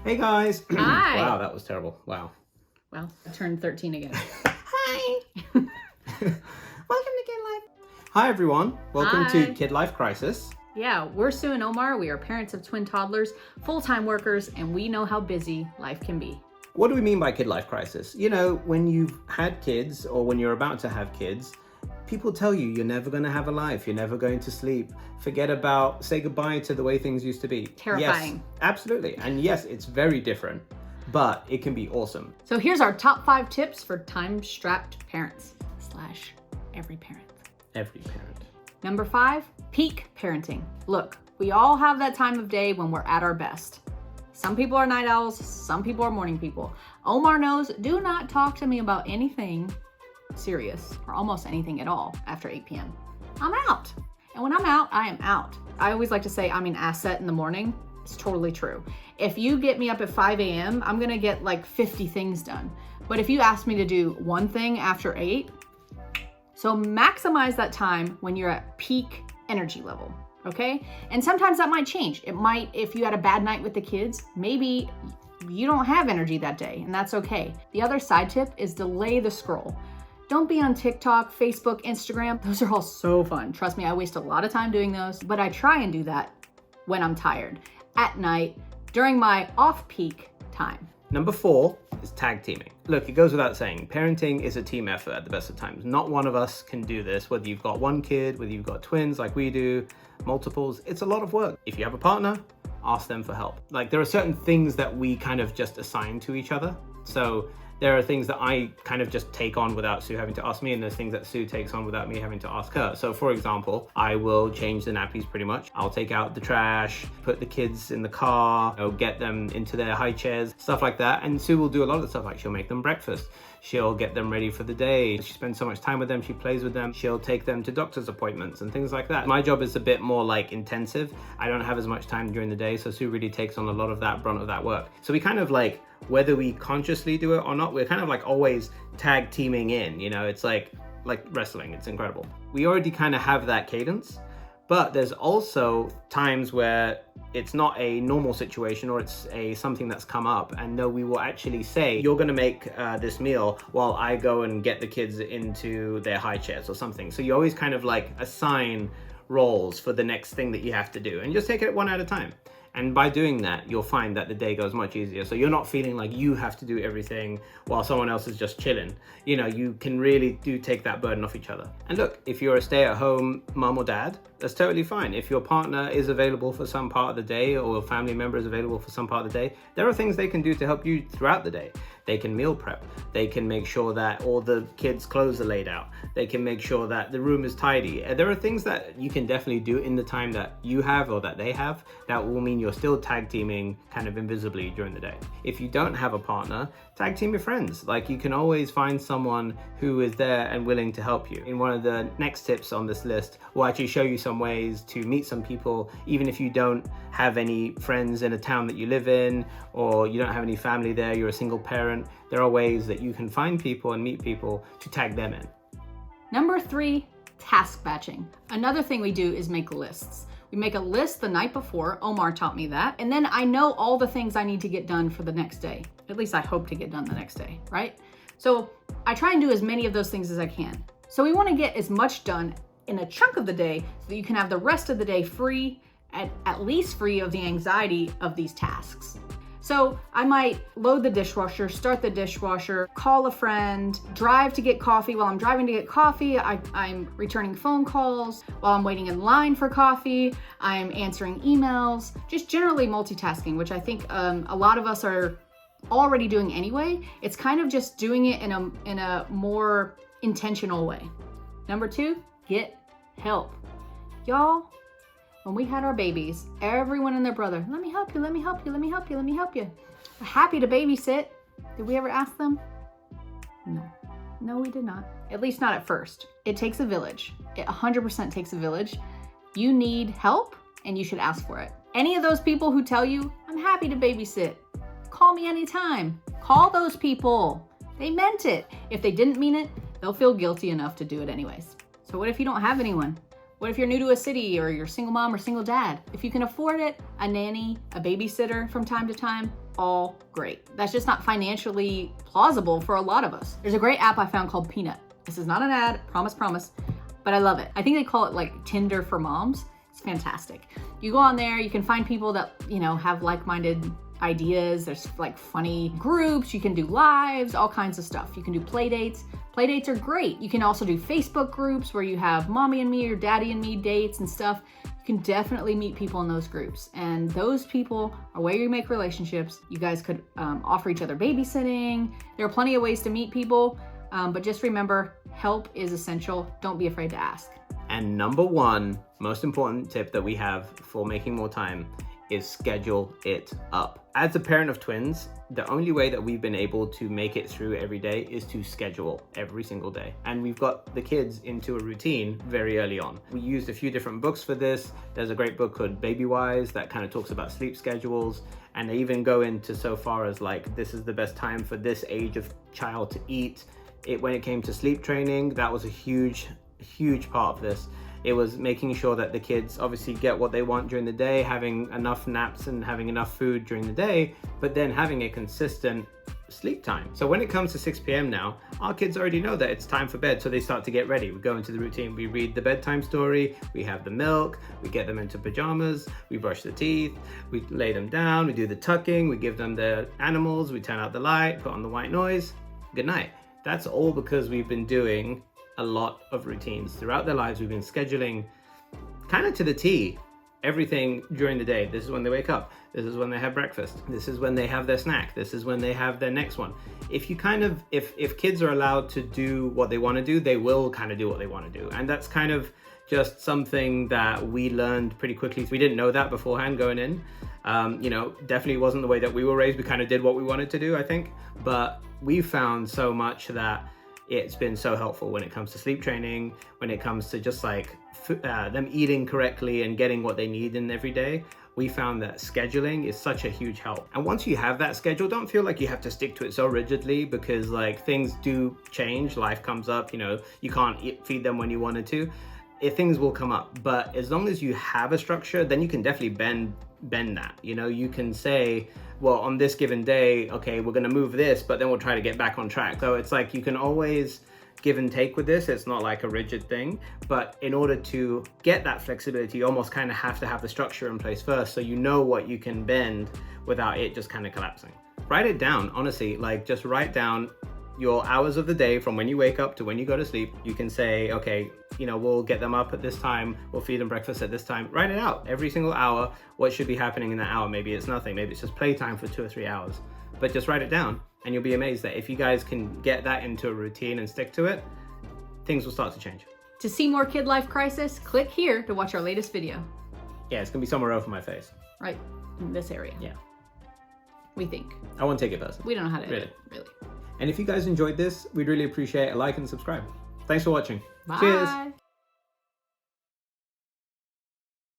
Hey guys. Hi. Wow, that was terrible. Wow. Well, I turned 13 again. Hi. Welcome to Kid Life. Hi everyone. Welcome Hi. to Kid Life Crisis. Yeah, we're Sue and Omar. We are parents of twin toddlers, full-time workers, and we know how busy life can be. What do we mean by Kid Life Crisis? You know, when you've had kids or when you're about to have kids, people tell you you're never going to have a life, you're never going to sleep. Say goodbye to the way things used to be. Terrifying. Yes, absolutely. And yes, it's very different, but it can be awesome. So here's our top 5 tips for time-strapped parents / every parent. Every parent. Number 5, peak parenting. Look, we all have that time of day when we're at our best. Some people are night owls, some people are morning people. Omar knows, do not talk to me about anything serious or almost anything at all after 8 p.m. I'm out. And when I'm out, I am out. I always like to say I'm an asset in the morning. It's totally true. If you get me up at 5 a.m., I'm gonna get like 50 things done. But if you ask me to do one thing after 8, so maximize that time when you're at peak energy level, okay? And sometimes that might change. It might, if you had a bad night with the kids, maybe you don't have energy that day, and that's okay. The other side tip is delay the scroll. Don't be on TikTok, Facebook, Instagram. Those are all so fun. Trust me, I waste a lot of time doing those, but I try and do that when I'm tired, at night, during my off-peak time. Number 4 is tag teaming. Look, it goes without saying, parenting is a team effort at the best of times. Not one of us can do this, whether you've got one kid, whether you've got twins like we do, multiples, it's a lot of work. If you have a partner, ask them for help. Like, there are certain things that we kind of just assign to each other. So there are things that I kind of just take on without Sue having to ask me, and there's things that Sue takes on without me having to ask her. So for example, I will change the nappies pretty much. I'll take out the trash, put the kids in the car, I'll get them into their high chairs, stuff like that. And Sue will do a lot of the stuff, like she'll make them breakfast. She'll get them ready for the day. She spends so much time with them, she plays with them. She'll take them to doctor's appointments and things like that. My job is a bit more like intensive. I don't have as much time during the day, so Sue really takes on a lot of that brunt of that work. So we kind of like, whether we consciously do it or not, we're kind of like always tag teaming in, you know, it's like wrestling, it's incredible. We already kind of have that cadence, but there's also times where it's not a normal situation or it's something that's come up, and no, we will actually say, you're gonna make this meal while I go and get the kids into their high chairs or something. So you always kind of like assign roles for the next thing that you have to do, and just take it one at a time. And by doing that, you'll find that the day goes much easier. So you're not feeling like you have to do everything while someone else is just chilling. You know, you can really take that burden off each other. And look, if you're a stay-at-home mom or dad, that's totally fine. If your partner is available for some part of the day or a family member is available for some part of the day, there are things they can do to help you throughout the day. They can meal prep. They can make sure that all the kids' clothes are laid out. They can make sure that the room is tidy. There are things that you can definitely do in the time that you have or that they have that will mean you're still tag teaming kind of invisibly during the day. If you don't have a partner, tag team your friends. Like, you can always find someone who is there and willing to help you. In one of the next tips on this list, we'll actually show you some ways to meet some people, even if you don't have any friends in a town that you live in, or you don't have any family there, you're a single parent. There are ways that you can find people and meet people to tag them in. Number 3, task batching. Another thing we do is make lists. We make a list the night before. Omar taught me that. And then I know all the things I need to get done for the next day. At least I hope to get done the next day, right? So I try and do as many of those things as I can. So we want to get as much done in a chunk of the day so that you can have the rest of the day free, at least free of the anxiety of these tasks. So I might load the dishwasher, start the dishwasher, call a friend, drive to get coffee. While I'm driving to get coffee, I'm returning phone calls. While I'm waiting in line for coffee, I'm answering emails, just generally multitasking, which I think a lot of us are already doing anyway. It's kind of just doing it in a more intentional way. Number 2, get help. Y'all, when we had our babies, everyone and their brother, let me help you, let me help you, let me help you, let me help you. We're happy to babysit. Did we ever ask them? No, we did not. At least not at first. It takes a village. It 100% takes a village. You need help and you should ask for it. Any of those people who tell you, I'm happy to babysit, call me anytime. Call those people. They meant it. If they didn't mean it, they'll feel guilty enough to do it anyways. So what if you don't have anyone? What if you're new to a city or you're single mom or single dad? If you can afford it, a nanny, a babysitter from time to time, all great. That's just not financially plausible for a lot of us. There's a great app I found called Peanut. This is not an ad, promise, but I love it. I think they call it like Tinder for moms. It's fantastic. You go on there, you can find people that, you know, have like-minded ideas. There's like funny groups. You can do lives, all kinds of stuff. You can do play dates. Play dates are great. You can also do Facebook groups where you have mommy and me or daddy and me dates and stuff. You can definitely meet people in those groups. And those people are where you make relationships. You guys could offer each other babysitting. There are plenty of ways to meet people, but just remember, help is essential. Don't be afraid to ask. And number one, most important tip that we have for making more time is schedule it up. As a parent of twins, the only way that we've been able to make it through every day is to schedule every single day. And we've got the kids into a routine very early on. We used a few different books for this. There's a great book called Baby Wise that kind of talks about sleep schedules. And they even go into so far as like, this is the best time for this age of child to eat. When it came to sleep training, that was a huge part of this. It was making sure that the kids obviously get what they want during the day, having enough naps and having enough food during the day, but then having a consistent sleep time. So when it comes to 6 p.m. now, our kids already know that it's time for bed, so they start to get ready. We go into the routine, we read the bedtime story, we have the milk, we get them into pajamas, we brush the teeth, we lay them down, we do the tucking, we give them the animals, we turn out the light, put on the white noise, good night. That's all because we've been doing a lot of routines throughout their lives. We've been scheduling kind of to the T everything during the day. This is when they wake up. This is when they have breakfast. This is when they have their snack. This is when they have their next one. If you kind of, if kids are allowed to do what they want to do, they will kind of do what they want to do. And that's kind of just something that we learned pretty quickly. We didn't know that beforehand going in. You know, definitely wasn't the way that we were raised. We kind of did what we wanted to do, I think. But we found so much that it's been so helpful when it comes to sleep training, when it comes to just like them eating correctly and getting what they need in every day. We found that scheduling is such a huge help. And once you have that schedule, don't feel like you have to stick to it so rigidly, because like things do change, life comes up, you know, you can't feed them when you wanted to. Things will come up, but as long as you have a structure, then you can definitely bend that. You know, you can say, well, on this given day, okay, we're gonna move this, but then we'll try to get back on track. So it's like you can always give and take with this. It's not like a rigid thing, but in order to get that flexibility, you almost kind of have to have the structure in place first, so you know what you can bend without it just kind of collapsing. Write it down, honestly, like just write down your hours of the day from when you wake up to when you go to sleep. You can say, okay, you know, we'll get them up at this time, we'll feed them breakfast at this time. Write it out every single hour, what should be happening in that hour. Maybe it's nothing, maybe it's just playtime for 2 or 3 hours, but just write it down and you'll be amazed that if you guys can get that into a routine and stick to it, things will start to change. To see more Kid Life Crisis, click here to watch our latest video. Yeah, it's gonna be somewhere over my face. Right in this area. Yeah. We think. I won't take it personally. We don't know how to edit, really. And if you guys enjoyed this, we'd really appreciate a like and subscribe. Thanks for watching. Bye. Cheers.